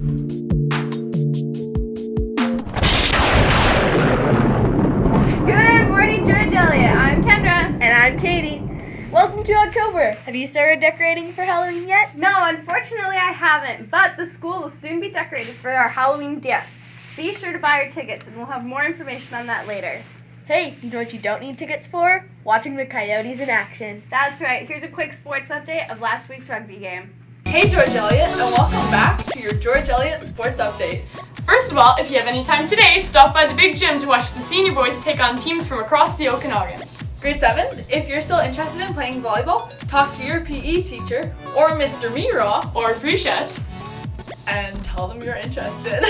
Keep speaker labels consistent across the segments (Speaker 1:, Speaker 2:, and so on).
Speaker 1: Good morning, George Elliott. I'm Kendra.
Speaker 2: And I'm Katie. Welcome to October. Have you started decorating for Halloween yet?
Speaker 1: No, unfortunately I haven't, but the school will soon be decorated for our Halloween dance. Be sure to buy your tickets and we'll have more information on that later.
Speaker 2: Hey, you know what you don't need tickets for? Watching the Coyotes in action.
Speaker 1: That's right. Here's a quick sports update of last week's rugby game.
Speaker 3: Hey George Elliott, and welcome back to your George Elliott Sports Updates. First of all, if you have any time today, stop by the big gym to watch the senior boys take on teams from across the Okanagan. Grade 7s, if you're still interested in playing volleyball, talk to your PE teacher, or Mr. Mira, or Frichette, and tell them you're interested.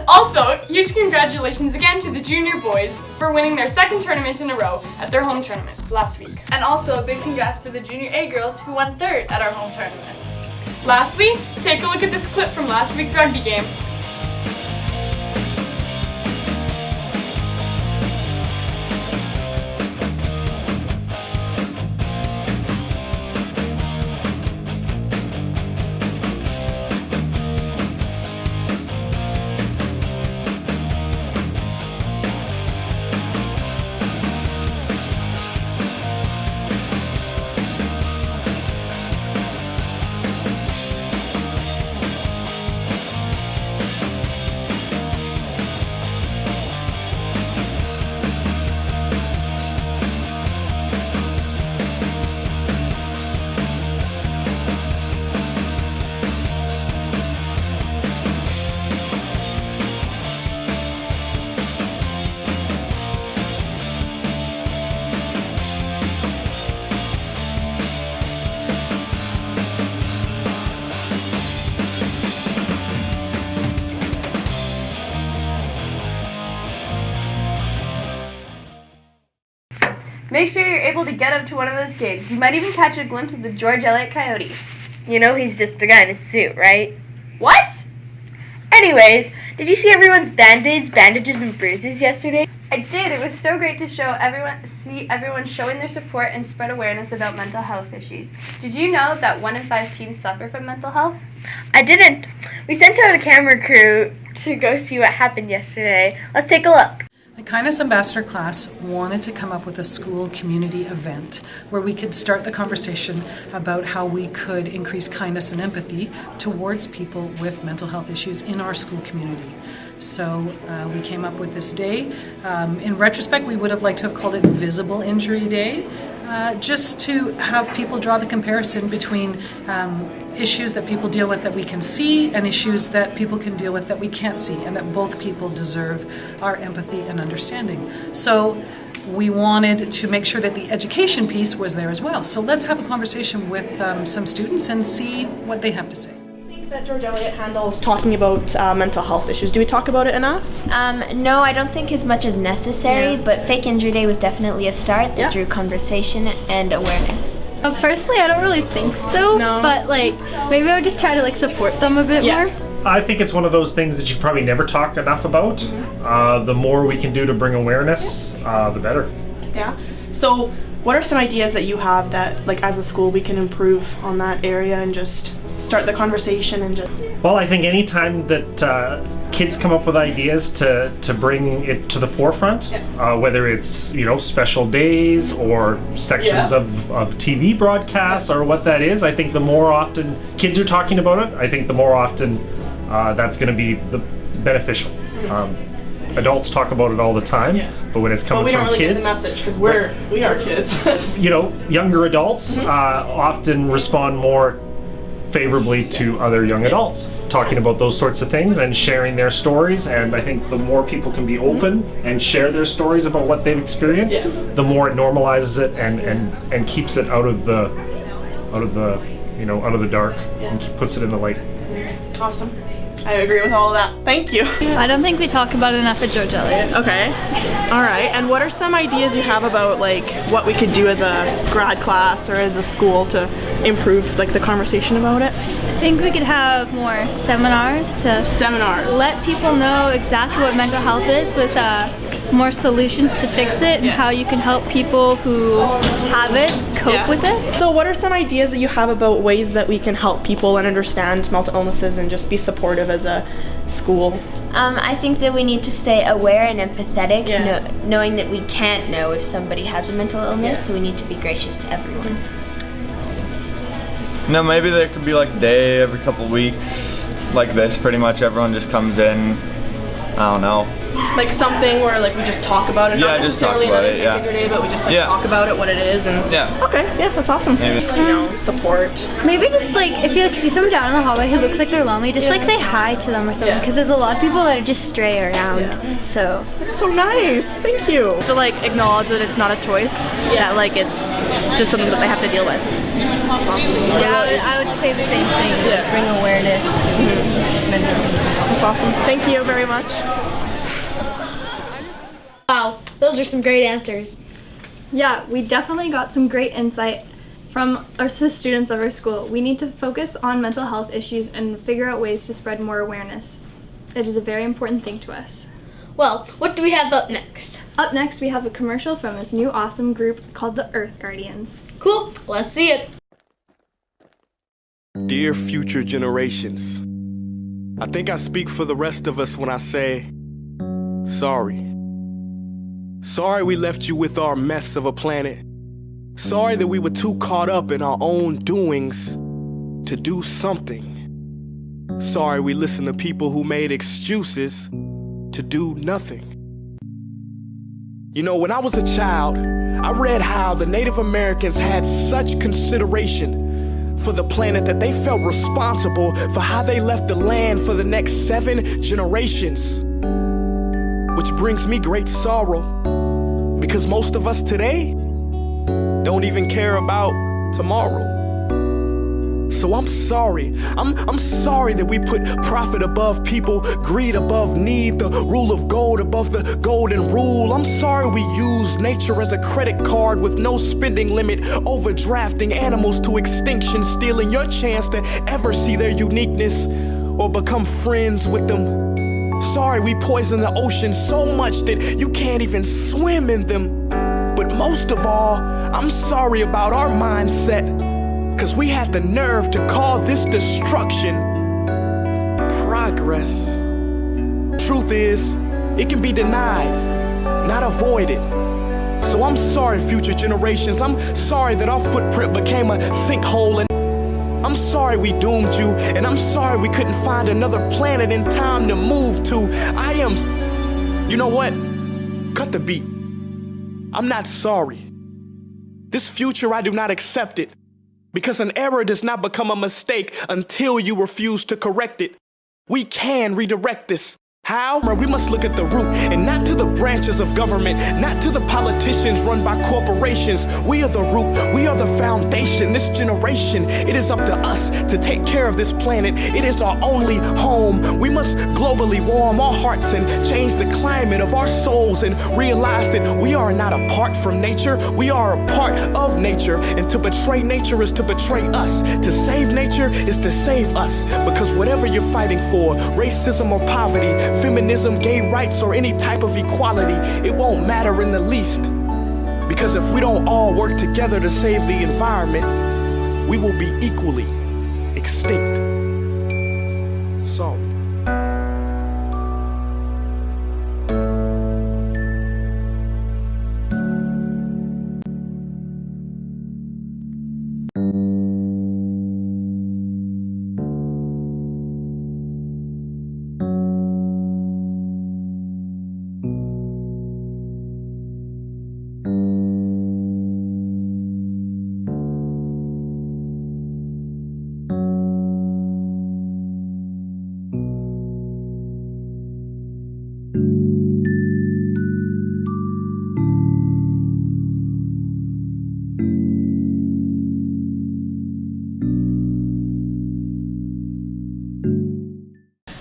Speaker 3: Also, huge congratulations again to the junior boys for winning their second tournament in a row at their home tournament last week. And also a big congrats to the junior A girls who won third at our home tournament. Lastly, take a look at this clip from last week's rugby game.
Speaker 1: Make sure you're able to get up to one of those games. You might even catch a glimpse of the George Elliott Coyote.
Speaker 2: You know he's just a guy in a suit, right?
Speaker 1: What?
Speaker 2: Anyways, did you see everyone's band-aids, bandages, and bruises yesterday?
Speaker 1: I did. It was so great to see everyone showing their support and spread awareness about mental health issues. Did you know that 1 in 5 teens suffer from mental health?
Speaker 2: I didn't. We sent out a camera crew to go see what happened yesterday. Let's take a look.
Speaker 4: The Kindness Ambassador class wanted to come up with a school community event where we could start the conversation about how we could increase kindness and empathy towards people with mental health issues in our school community. So we came up with this day. In retrospect, we would have liked to have called it Visible Injury Day, just to have people draw the comparison between issues that people deal with that we can see and issues that people can deal with that we can't see, and that both people deserve our empathy and understanding. So we wanted to make sure that the education piece was there as well. So let's have a conversation with some students and see what they have to say.
Speaker 5: That George Elliott handles talking about mental health issues. Do we talk about it enough?
Speaker 6: No, I don't think as much as necessary, but Fake Injury Day was definitely a start that drew conversation and awareness.
Speaker 7: Personally, I don't really think so, but maybe I would just try to support them a bit more.
Speaker 8: I think it's one of those things that you probably never talk enough about. The more we can do to bring awareness, the better.
Speaker 5: Yeah. So what are some ideas that you have that as a school we can improve on that area and just start the conversation and just...
Speaker 8: Well, I think any time that kids come up with ideas to bring it to the forefront, whether it's special days or sections of TV broadcasts or what that is, I think the more often kids are talking about it, I think the more often that's going to be beneficial. Adults talk about it all the time, but when it's coming from kids,
Speaker 5: we don't really get the message because we are kids.
Speaker 8: Younger adults often respond more favorably to other young adults talking about those sorts of things and sharing their stories. And I think the more people can be open and share their stories about what they've experienced, the more it normalizes it and keeps it out of the dark and puts it in the light.
Speaker 5: Awesome. I agree with all of that. Thank you.
Speaker 7: I don't think we talk about it enough at George Elliott.
Speaker 5: Okay. All right. And what are some ideas you have about what we could do as a grad class or as a school to improve the conversation about it?
Speaker 7: I think we could have more seminars to let people know exactly what mental health is with
Speaker 9: more solutions to fix it and how you can help people who have it cope with it.
Speaker 5: So what are some ideas that you have about ways that we can help people and understand mental illnesses and just be supportive as a school?
Speaker 6: I think that we need to stay aware and empathetic, knowing that we can't know if somebody has a mental illness, so we need to be gracious to everyone.
Speaker 10: No, maybe there could be like a day every couple of weeks, like this, pretty much everyone just comes in, I don't know.
Speaker 5: Like something where like we just talk about it, not
Speaker 10: just talk
Speaker 5: necessarily
Speaker 10: about
Speaker 5: another
Speaker 10: it,
Speaker 5: Fake Injury Day, but we just like talk about it, what it is, and okay, that's awesome.
Speaker 10: Maybe.
Speaker 5: You know, support.
Speaker 7: Maybe just like if you like see someone down in the hallway who looks like they're lonely, just like say hi to them or something, because there's a lot of people that are just stray around. So
Speaker 5: that's so nice. Thank you.
Speaker 2: To like acknowledge that it's not a choice. That like it's just something that they have to deal with.
Speaker 11: Yeah, I would say the same thing. Bring awareness.
Speaker 5: That's awesome. Thank you very much.
Speaker 7: wow, those are some great answers.
Speaker 1: Yeah, we definitely got some great insight from the students of our school. We need to focus on mental health issues and figure out ways to spread more awareness. It is a very important thing to us.
Speaker 7: Well, what do we have up next?
Speaker 1: Up next, we have a commercial from this new awesome group called the Earth Guardians.
Speaker 7: Cool, let's see it.
Speaker 12: Dear future generations, I think I speak for the rest of us when I say, sorry. Sorry we left you with our mess of a planet. Sorry that we were too caught up in our own doings to do something. Sorry we listened to people who made excuses to do nothing. You know, when I was a child, I read how the Native Americans had such consideration for the planet that they felt responsible for how they left the land for the next 7 generations. Which brings me great sorrow, because most of us today don't even care about tomorrow. So I'm sorry. I'm sorry that we put profit above people, greed above need, the rule of gold above the golden rule. I'm sorry we use nature as a credit card with no spending limit, overdrafting animals to extinction, stealing your chance to ever see their uniqueness or become friends with them. Sorry we poison the ocean so much that you can't even swim in them. But most of all, I'm sorry about our mindset, 'cause we had the nerve to call this destruction progress. Truth is, it can be denied, not avoided. So I'm sorry, future generations. I'm sorry that our footprint became a sinkhole, and I'm sorry we doomed you, and I'm sorry we couldn't find another planet in time to move to. You know what? Cut the beat. I'm not sorry. This future, I do not accept it. Because an error does not become a mistake until you refuse to correct it. We can redirect this. How? We must look at the root and not to the branches of government, not to the politicians run by corporations. We are the root. We are the foundation. This generation, it is up to us to take care of this planet. It is our only home. We must globally warm our hearts and change the climate of our souls and realize that we are not apart from nature. We are a part of nature. And to betray nature is to betray us. To save nature is to save us. Because whatever you're fighting for, racism or poverty, feminism, gay rights, or any type of equality, it won't matter in the least. Because if we don't all work together to save the environment, we will be equally extinct. Sorry.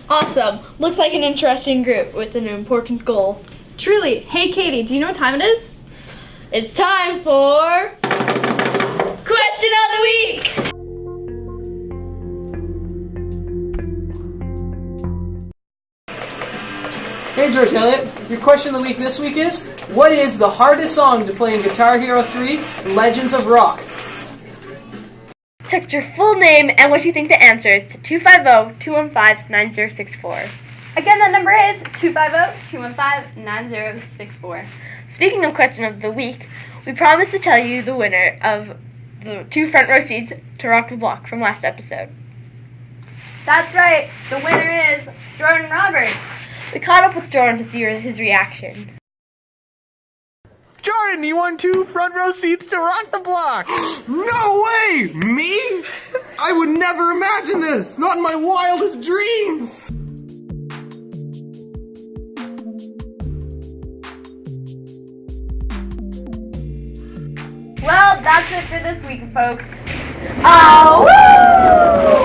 Speaker 7: Awesome. Looks like an interesting group with an important goal.
Speaker 1: Truly. Hey, Katie, do you know what time it is?
Speaker 7: It's time for Question of the Week.
Speaker 13: Hey George Elliott, your question of the week this week is, what is the hardest song to play in Guitar Hero 3 Legends of Rock?
Speaker 2: Text your full name and what you think the answer is to 250-215-9064.
Speaker 1: Again, that number is 250-215-9064.
Speaker 2: Speaking of question of the week, we promised to tell you the winner of the 2 front row seats to Rock the Block from last episode.
Speaker 1: That's right. The winner is Jordan Roberts.
Speaker 2: We caught up with Jordan to see his reaction.
Speaker 14: Jordan, you won 2 front row seats to Rock the Block! No way! Me? I would never imagine this! Not in my wildest dreams!
Speaker 1: Well, that's it for this week, folks. Oh, woo!